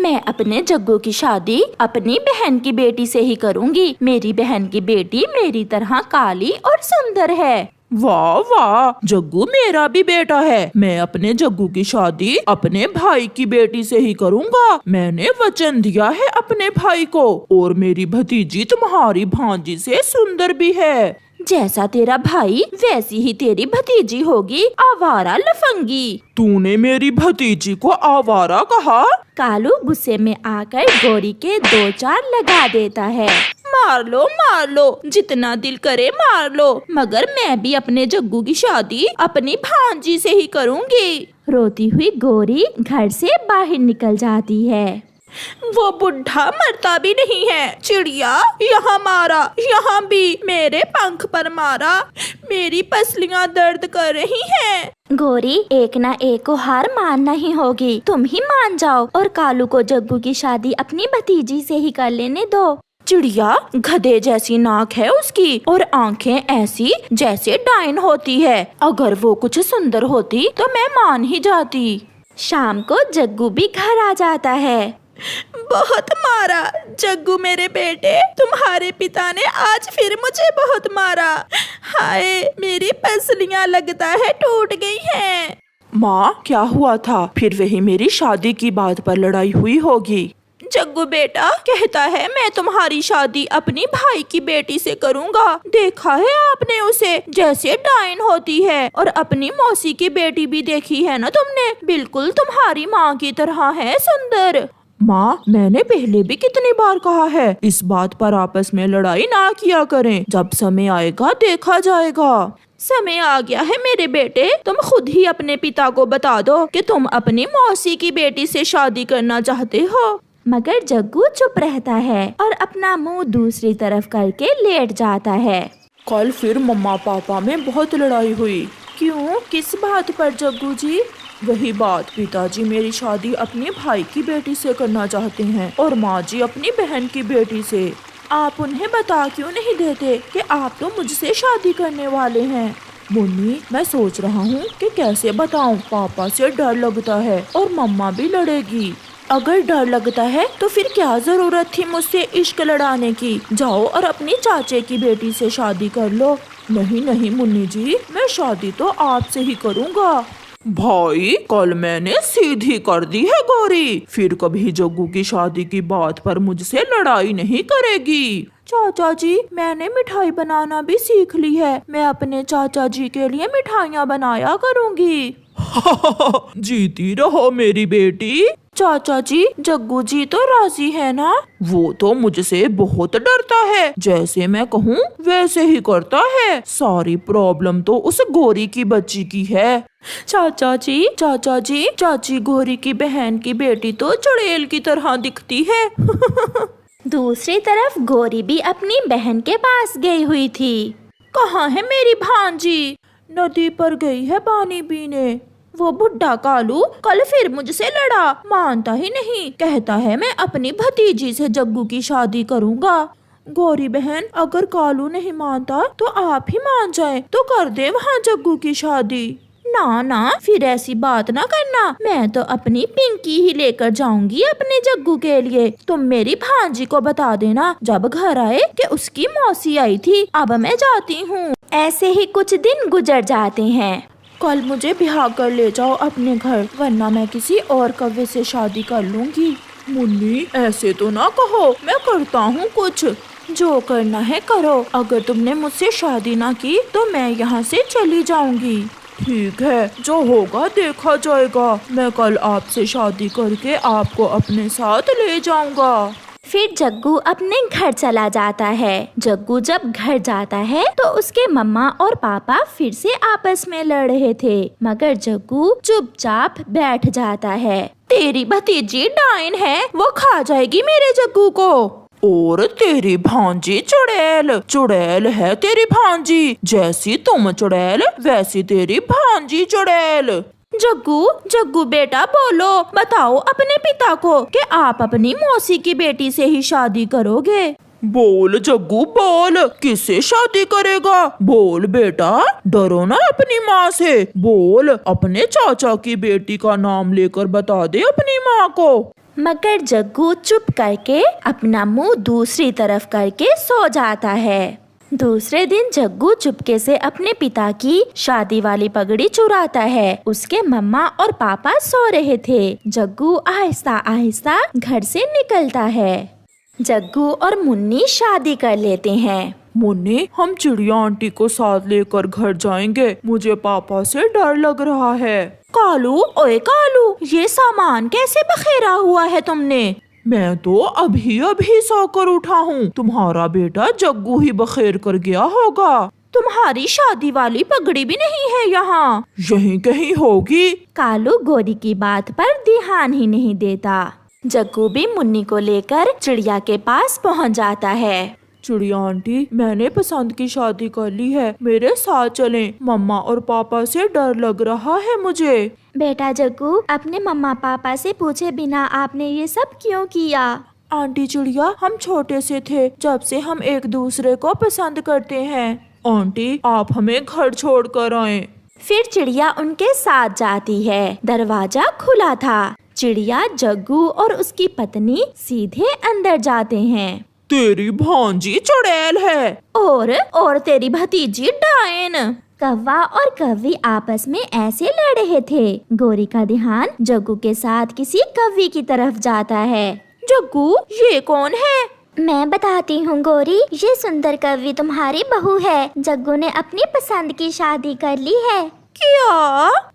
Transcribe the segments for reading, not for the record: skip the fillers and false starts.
मैं अपने जग्गू की शादी अपनी बहन की बेटी से ही करूँगी। मेरी बहन की बेटी मेरी तरह काली और सुंदर है। वाह वाह, जग्गू मेरा भी बेटा है। मैं अपने जग्गू की शादी अपने भाई की बेटी से ही करूँगा। मैंने वचन दिया है अपने भाई को। और मेरी भतीजी तुम्हारी भांजी से सुंदर भी है। जैसा तेरा भाई वैसी ही तेरी भतीजी होगी, आवारा लफंगी। तूने मेरी भतीजी को आवारा कहा? कालू गुस्से में आकर गौरी के 2-4 लगा देता है। मार लो, जितना दिल करे मार लो, मगर मैं भी अपने जग्गू की शादी अपनी भांजी से ही करूँगी। रोती हुई गौरी घर से बाहर निकल जाती है। वो बुढ़ा मरता भी नहीं है। चिड़िया यहाँ मारा, यहाँ भी मेरे पंख पर मारा, मेरी पसलियाँ दर्द कर रही हैं। गौरी, एक ना एक को हार मानना ही होगी। तुम ही मान जाओ और कालू को जग्गू की शादी अपनी भतीजी से ही कर लेने दो। चिड़िया गधे जैसी नाक है उसकी और आंखें ऐसी जैसे डाइन होती है। अगर वो कुछ सुंदर होती तो मैं मान ही जाती। शाम को जग्गू भी घर आ जाता है। बहुत मारा जग्गू मेरे बेटे, तुम्हारे पिता ने आज फिर मुझे बहुत मारा। हाय, मेरी पसलियाँ लगता है टूट गई हैं। माँ, क्या हुआ था? फिर वही मेरी शादी की बात पर लड़ाई हुई होगी। जग्गू बेटा कहता है मैं तुम्हारी शादी अपनी भाई की बेटी से करूँगा। देखा है आपने उसे, जैसे डाइन होती है। और अपनी मौसी की बेटी भी देखी है ना तुमने, बिल्कुल तुम्हारी माँ की तरह है सुंदर। माँ, मैंने पहले भी कितनी बार कहा है इस बात पर आपस में लड़ाई ना किया करें। जब समय आएगा देखा जाएगा। समय आ गया है मेरे बेटे, तुम खुद ही अपने पिता को बता दो कि तुम अपनी मौसी की बेटी से शादी करना चाहते हो। मगर जग्गू चुप रहता है और अपना मुंह दूसरी तरफ करके लेट जाता है। कल फिर मम्मा पापा में बहुत लड़ाई हुई। क्यों, किस बात पर जग्गू जी? वही बात, पिताजी मेरी शादी अपने भाई की बेटी से करना चाहते हैं और माँ जी अपनी बहन की बेटी से। आप उन्हें बता क्यों नहीं देते कि आप तो मुझसे शादी करने वाले हैं? मुन्नी, मैं सोच रहा हूँ कि कैसे बताऊँ। पापा से डर लगता है और मम्मा भी लड़ेगी। अगर डर लगता है तो फिर क्या जरूरत थी मुझसे इश्क लड़ाने की? जाओ और अपनी चाचे की बेटी से शादी कर लो। नहीं मुन्नी जी, मैं शादी तो आपसे ही करूँगा। भाई, कल मैंने सीधी कर दी है गौरी, फिर कभी जग्गू की शादी की बात पर मुझसे लड़ाई नहीं करेगी। चाचा जी, मैंने मिठाई बनाना भी सीख ली है। मैं अपने चाचा जी के लिए मिठाइयाँ बनाया करूँगी। जीती रहो मेरी बेटी। चाचा जी, जग्गू जी तो राजी है ना? वो तो मुझसे बहुत डरता है, जैसे मैं कहूँ वैसे ही करता है। सारी प्रॉब्लम तो उस गौरी की बच्ची की है। चाचा जी, चाची गौरी की बहन की बेटी तो चुड़ैल की तरह दिखती है। दूसरी तरफ गौरी भी अपनी बहन के पास गई हुई थी। कहाँ है मेरी भांजी? नदी पर गई है पानी पीने। वो बुढ़ा कालू कल फिर मुझसे लड़ा, मानता ही नहीं। कहता है मैं अपनी भतीजी से जग्गू की शादी करूँगा। गौरी बहन, अगर कालू नहीं मानता तो आप ही मान जाए तो कर दे वहाँ जग्गू की शादी। ना, फिर ऐसी बात ना करना। मैं तो अपनी पिंकी ही लेकर जाऊंगी अपने जग्गू के लिए। तुम मेरी भांजी को बता देना जब घर आए कि उसकी मौसी आई थी। अब मैं जाती हूँ। ऐसे ही कुछ दिन गुजर जाते हैं। कल मुझे ब्याह कर ले जाओ अपने घर, वरना मैं किसी और कव्वे से शादी कर लूंगी। मुन्नी, ऐसे तो ना कहो, मैं करता हूँ कुछ। जो करना है करो। अगर तुमने मुझसे शादी ना की तो मैं यहाँ से चली जाऊंगी। ठीक है, जो होगा देखा जाएगा। मैं कल आपसे शादी करके आपको अपने साथ ले जाऊंगा। फिर जग्गू अपने घर चला जाता है। जग्गू जब घर जाता है तो उसके मम्मा और पापा फिर से आपस में लड़ रहे थे, मगर जग्गू चुपचाप बैठ जाता है। तेरी भतीजी डाइन है, वो खा जाएगी मेरे जग्गू को। और तेरी भांजी चुड़ैल है तेरी भांजी। जैसी तुम चुड़ैल वैसी तेरी भांजी चुड़ैल। जग्गू बेटा बोलो, बताओ अपने पिता को कि आप अपनी मौसी की बेटी से ही शादी करोगे। बोल जग्गू बोल, किससे शादी करेगा? बोल बेटा, डरो ना अपनी माँ से। बोल, अपने चाचा की बेटी का नाम लेकर बता दे अपनी माँ को। मगर जग्गू चुप करके अपना मुंह दूसरी तरफ करके सो जाता है। दूसरे दिन जग्गू चुपके से अपने पिता की शादी वाली पगड़ी चुराता है। उसके मम्मा और पापा सो रहे थे। जग्गू आहिस्ता आहिस्ता घर से निकलता है। जग्गू और मुन्नी शादी कर लेते हैं। मुन्नी, हम चिड़िया आंटी को साथ लेकर घर जाएंगे, मुझे पापा से डर लग रहा है। कालू, ओए कालू, ये सामान कैसे बखेरा हुआ है तुमने? मैं तो अभी अभी सोकर उठा हूँ, तुम्हारा बेटा जग्गू ही बखेर कर गया होगा। तुम्हारी शादी वाली पगड़ी भी नहीं है यहाँ। यहीं कहीं होगी। कालू गोरी की बात पर ध्यान ही नहीं देता। जग्गू भी मुन्नी को लेकर चिड़िया के पास पहुँच जाता है। चिड़िया आंटी, मैंने पसंद की शादी कर ली है, मेरे साथ चलें, मम्मा और पापा से डर लग रहा है मुझे। बेटा जग्गू, अपने मम्मा पापा से पूछे बिना आपने ये सब क्यों किया? आंटी चिड़िया, हम छोटे से थे जब से हम एक दूसरे को पसंद करते हैं। आंटी, आप हमें घर छोड़ कर आए। फिर चिड़िया उनके साथ जाती है। दरवाजा खुला था। चिड़िया, जग्गू और उसकी पत्नी सीधे अंदर जाते हैं। तेरी भांजी चुड़ैल है और तेरी भतीजी डायन। कौवा और कौवी आपस में ऐसे लड़ रहे थे। गोरी का ध्यान जग्गू के साथ किसी कौवी की तरफ जाता है। जग्गू, ये कौन है? मैं बताती हूँ गोरी, ये सुंदर कौवी तुम्हारी बहू है। जग्गू ने अपनी पसंद की शादी कर ली है। क्या?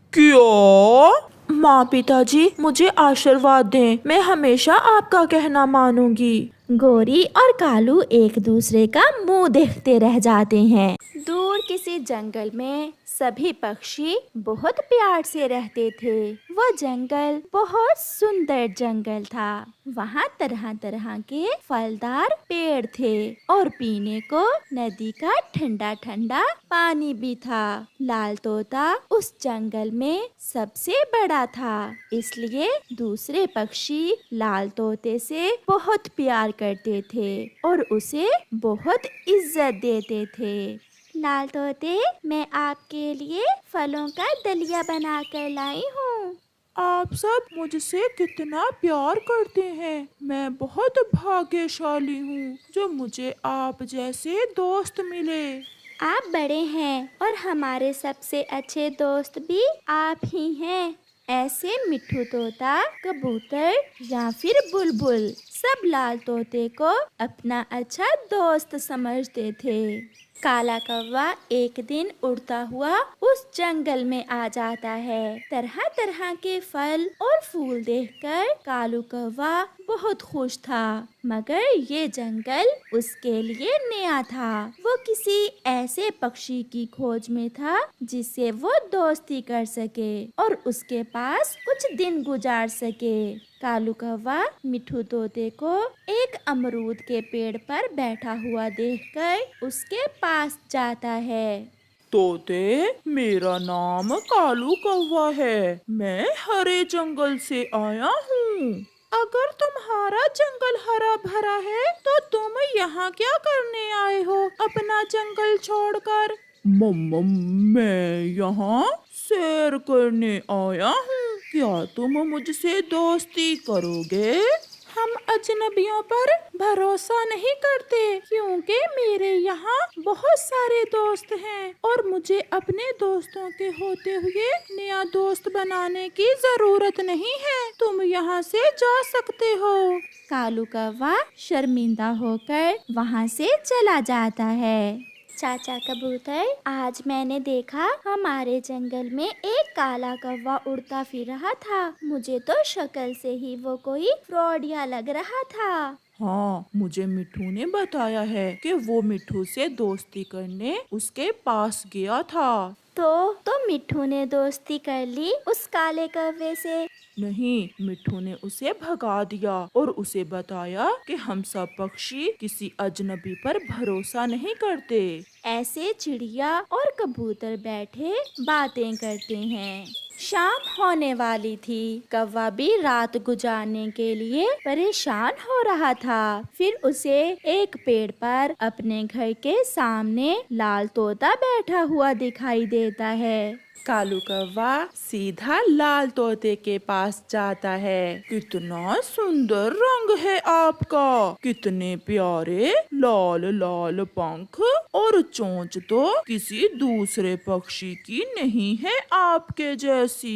माँ, पिताजी, मुझे आशीर्वाद दें, मैं हमेशा आपका कहना मानूंगी। गोरी और कालू एक दूसरे का मुंह देखते रह जाते हैं। दूर किसी जंगल में सभी पक्षी बहुत प्यार से रहते थे। वो जंगल बहुत सुंदर जंगल था। वहाँ तरह तरह के फलदार पेड़ थे और पीने को नदी का ठंडा ठंडा पानी भी था। लाल तोता उस जंगल में सबसे बड़ा था, इसलिए दूसरे पक्षी लाल तोते से बहुत प्यार करते थे और उसे बहुत इज्जत देते थे। लाल तोते, मैं आपके लिए फलों का दलिया बना कर लाई हूँ। आप सब मुझसे कितना प्यार करते हैं। मैं बहुत भाग्यशाली हूँ जो मुझे आप जैसे दोस्त मिले। आप बड़े हैं और हमारे सबसे अच्छे दोस्त भी आप ही हैं। ऐसे मिट्ठू तोता, कबूतर या फिर बुलबुल सब लाल तोते को अपना अच्छा दोस्त समझते थे। काला कौवा एक दिन उड़ता हुआ उस जंगल में आ जाता है। तरह तरह के फल और फूल देखकर कालू कौवा बहुत खुश था, मगर ये जंगल उसके लिए नया था। वो किसी ऐसे पक्षी की खोज में था जिससे वो दोस्ती कर सके और उसके पास कुछ दिन गुजार सके। कालू कौवा मिट्ठू तोते को एक अमरूद के पेड़ पर बैठा हुआ देखकर उसके पास जाता है। तोते, मेरा नाम कालू कौवा है, मैं हरे जंगल से आया हूँ। अगर तुम्हारा जंगल हरा भरा है तो तुम यहाँ क्या करने आए हो अपना जंगल छोड़कर? मैं यहाँ सैर करने आया हूँ, क्या तुम मुझसे दोस्ती करोगे? हम अजनबियों पर भरोसा नहीं करते क्योंकि मेरे यहाँ बहुत सारे दोस्त हैं और मुझे अपने दोस्तों के होते हुए नया दोस्त बनाने की जरूरत नहीं है। तुम यहाँ से जा सकते हो। कालू कौवा शर्मिंदा होकर वहाँ से चला जाता है। चाचा कबूतर, आज मैंने देखा हमारे जंगल में एक काला कौवा उड़ता फिर रहा था। मुझे तो शक्ल से ही वो कोई फ्रॉडिया लग रहा था। हाँ, मुझे मिट्ठू ने बताया है कि वो मिट्ठू से दोस्ती करने उसके पास गया था। तो मिट्ठू ने दोस्ती कर ली उस काले कौवे से? नहीं, मिट्ठू ने उसे भगा दिया और उसे बताया कि हम सब पक्षी किसी अजनबी पर भरोसा नहीं करते। ऐसे चिड़िया और कबूतर बैठे बातें करते हैं। शाम होने वाली थी। कौवा भी रात गुजारने के लिए परेशान हो रहा था। फिर उसे एक पेड़ पर अपने घर के सामने लाल तोता बैठा हुआ दिखाई देता है। कालू कौवा सीधा लाल तोते के पास जाता है। कितना सुंदर रंग है आपका, कितने प्यारे लाल लाल पंख और चोंच तो किसी दूसरे पक्षी की नहीं है आपके जैसी।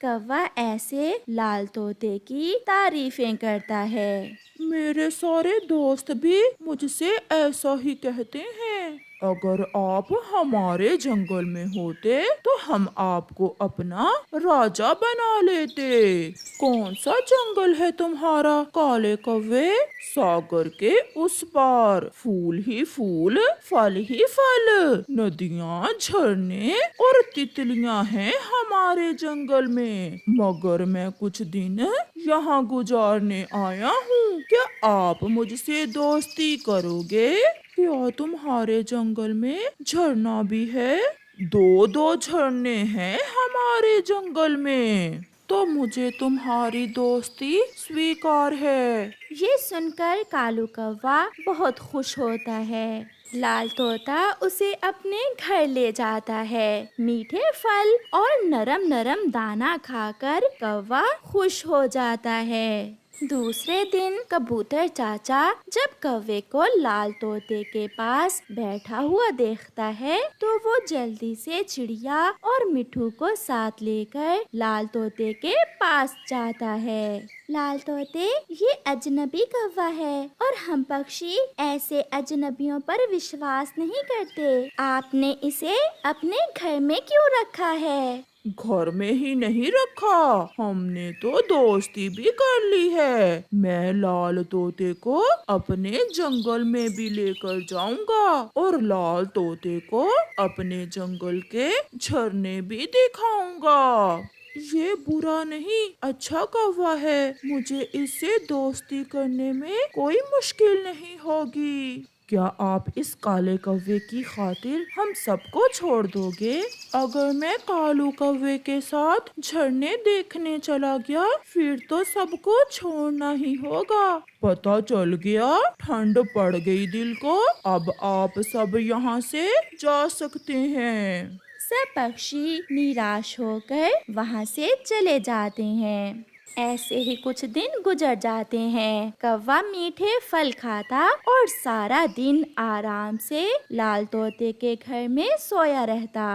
कौवा ऐसे लाल तोते की तारीफें करता है। मेरे सारे दोस्त भी मुझसे ऐसा ही कहते हैं। अगर आप हमारे जंगल में होते तो हम आपको अपना राजा बना लेते। कौन सा जंगल है तुम्हारा काले कौवे? सागर के उस पार फूल ही फूल, फल ही फल, नदियाँ, झरने और तितलियाँ हैं हमारे जंगल में। मगर मैं कुछ दिन यहाँ गुजारने आया हूँ। क्या आप मुझसे दोस्ती करोगे? क्या तुम्हारे जंगल में झरना भी है? दो दो झरने हैं हमारे जंगल में, तो मुझे तुम्हारी दोस्ती स्वीकार है। ये सुनकर कालू कौवा बहुत खुश होता है। लाल तोता उसे अपने घर ले जाता है। मीठे फल और नरम नरम दाना खाकर कौवा खुश हो जाता है। दूसरे दिन कबूतर चाचा जब कौवे को लाल तोते के पास बैठा हुआ देखता है तो वो जल्दी से चिड़िया और मिठू को साथ लेकर लाल तोते के पास जाता है। लाल तोते, ये अजनबी कौवा है और हम पक्षी ऐसे अजनबियों पर विश्वास नहीं करते। आपने इसे अपने घर में क्यों रखा है? घर में ही नहीं रखा, हमने तो दोस्ती भी कर ली है। मैं लाल तोते को अपने जंगल में भी लेकर जाऊंगा और लाल तोते को अपने जंगल के झरने भी दिखाऊंगा। ये बुरा नहीं, अच्छा कौवा है। मुझे इससे दोस्ती करने में कोई मुश्किल नहीं होगी। क्या आप इस काले कौवे की खातिर हम सबको छोड़ दोगे? अगर मैं कालू कौवे के साथ झरने देखने चला गया फिर तो सबको छोड़ना ही होगा। पता चल गया, ठंड पड़ गई दिल को। अब आप सब यहाँ से जा सकते हैं। सब पक्षी निराश होकर वहाँ से चले जाते हैं। ऐसे ही कुछ दिन गुजर जाते हैं। कौवा मीठे फल खाता और सारा दिन आराम से लाल तोते के घर में सोया रहता।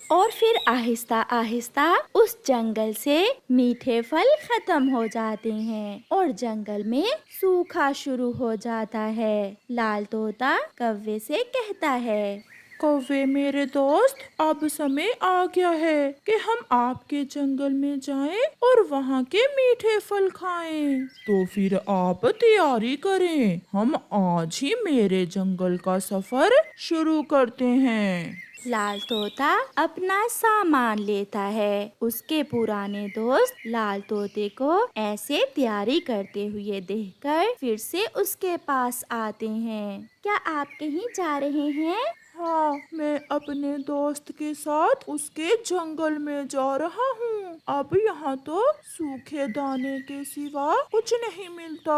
और फिर आहिस्ता आहिस्ता उस जंगल से मीठे फल खत्म हो जाते हैं और जंगल में सूखा शुरू हो जाता है। लाल तोता कौवे से कहता है, कौवे मेरे दोस्त, अब समय आ गया है कि हम आपके जंगल में जाएं और वहाँ के मीठे फल खाएं। तो फिर आप तैयारी करें, हम आज ही मेरे जंगल का सफर शुरू करते हैं। लाल तोता अपना सामान लेता है। उसके पुराने दोस्त लाल तोते को ऐसे तैयारी करते हुए देखकर फिर से उसके पास आते हैं। क्या आप कहीं जा रहे हैं? हाँ, मैं अपने दोस्त के साथ उसके जंगल में जा रहा हूँ। अब यहाँ तो सूखे दाने के सिवा कुछ नहीं मिलता।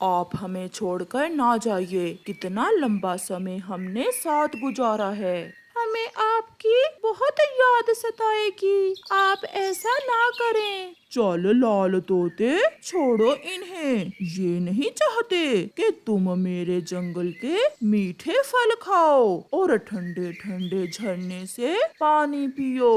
आप हमें छोड़कर ना जाइए। कितना लंबा समय हमने साथ गुजारा है। हमें आपकी बहुत याद सताएगी। आप ऐसा ना करें। चल लाल तोते, छोड़ो इन्हें। ये नहीं चाहते कि तुम मेरे जंगल के मीठे फल खाओ और ठंडे ठंडे झरने से पानी पियो।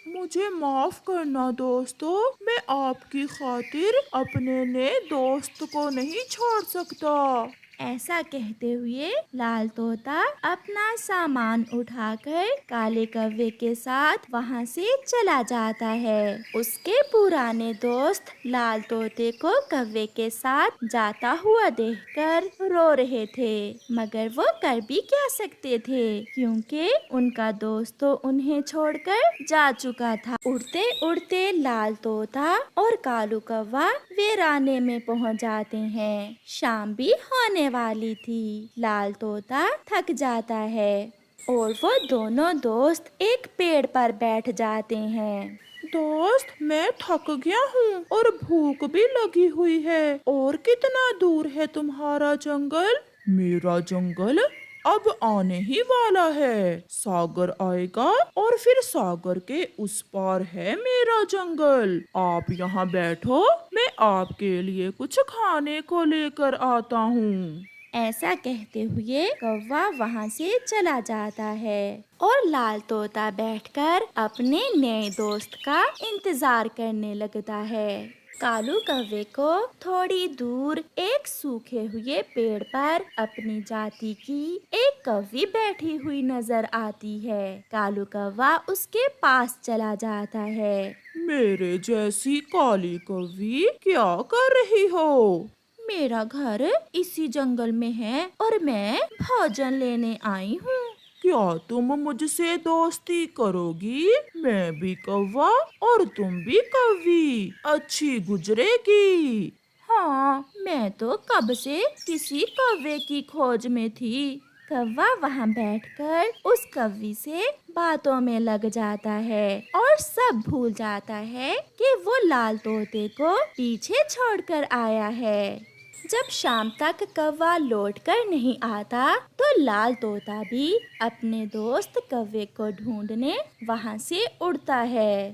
मुझे माफ करना दोस्तों, मैं आपकी खातिर अपने नए दोस्त को नहीं छोड़ सकता। ऐसा कहते हुए लाल तोता अपना सामान उठाकर काले कौवे के साथ वहाँ से चला जाता है। उसके पुराने दोस्त लाल तोते को कौवे के साथ जाता हुआ देखकर रो रहे थे, मगर वो कर भी क्या सकते थे क्योंकि उनका दोस्त तो उन्हें छोड़कर जा चुका था। उड़ते उड़ते लाल तोता और कालू कौवा वीराने में पहुँच जाते हैं। शाम भी होने वाली थी। लाल तोता थक जाता है और वो दोनों दोस्त एक पेड़ पर बैठ जाते हैं। दोस्त, मैं थक गया हूँ और भूख भी लगी हुई है। और कितना दूर है तुम्हारा जंगल? मेरा जंगल अब आने ही वाला है। सागर आएगा और फिर सागर के उस पार है मेरा जंगल। आप यहाँ बैठो, मैं आपके लिए कुछ खाने को लेकर आता हूँ। ऐसा कहते हुए कौवा वहाँ से चला जाता है और लाल तोता बैठकर अपने नए दोस्त का इंतजार करने लगता है। कालू कौवे को थोड़ी दूर एक सूखे हुए पेड़ पर अपनी जाति की एक कौवी बैठी हुई नजर आती है। कालू कौवा उसके पास चला जाता है। मेरे जैसी काली कौवी क्या कर रही हो? मेरा घर इसी जंगल में है और मैं भोजन लेने आई हूँ। क्या तुम मुझसे दोस्ती करोगी? मैं भी कौवा और तुम भी कौवी, अच्छी गुजरेगी। हाँ, मैं तो कब से किसी कौवे की खोज में थी। कौवा वहाँ बैठकर उस कौवी से बातों में लग जाता है और सब भूल जाता है कि वो लाल तोते को पीछे छोड़कर आया है। जब शाम तक कौवा लौट कर नहीं आता तो लाल तोता भी अपने दोस्त कौवे को ढूंढने वहाँ से उड़ता है।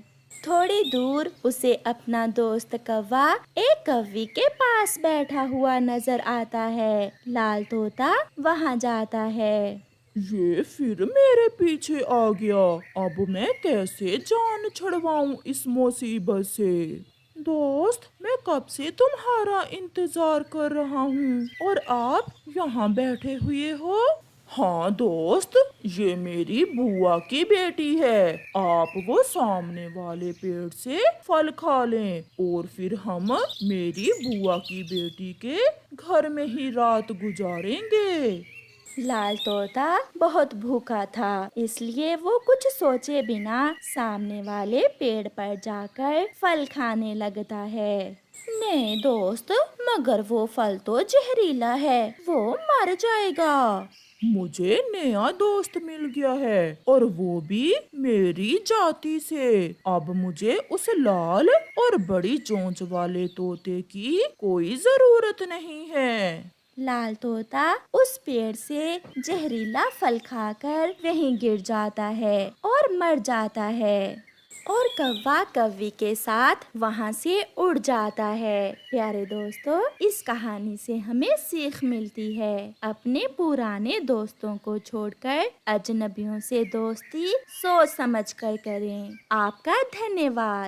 थोड़ी दूर उसे अपना दोस्त कौवा एक कौवी के पास बैठा हुआ नजर आता है। लाल तोता वहाँ जाता है। ये फिर मेरे पीछे आ गया। अब मैं कैसे जान छुड़वाऊं इस मुसीबत से? दोस्त, मैं कब से तुम्हारा इंतजार कर रहा हूँ और आप यहाँ बैठे हुए हो। हाँ दोस्त, ये मेरी बुआ की बेटी है। आप वो सामने वाले पेड़ से फल खा लें और फिर हम मेरी बुआ की बेटी के घर में ही रात गुजारेंगे। लाल तोता बहुत भूखा था, इसलिए वो कुछ सोचे बिना सामने वाले पेड़ पर जाकर फल खाने लगता है। नहीं दोस्त, मगर वो फल तो जहरीला है, वो मर जाएगा। मुझे नया दोस्त मिल गया है और वो भी मेरी जाति से। अब मुझे उस लाल और बड़ी चोंच वाले तोते की कोई जरूरत नहीं है। लाल तोता उस पेड़ से जहरीला फल खाकर वहीं गिर जाता है और मर जाता है और कौवा कौवी के साथ वहाँ से उड़ जाता है। प्यारे दोस्तों, इस कहानी से हमें सीख मिलती है, अपने पुराने दोस्तों को छोड़कर अजनबियों से दोस्ती सोच समझ कर करें। आपका धन्यवाद।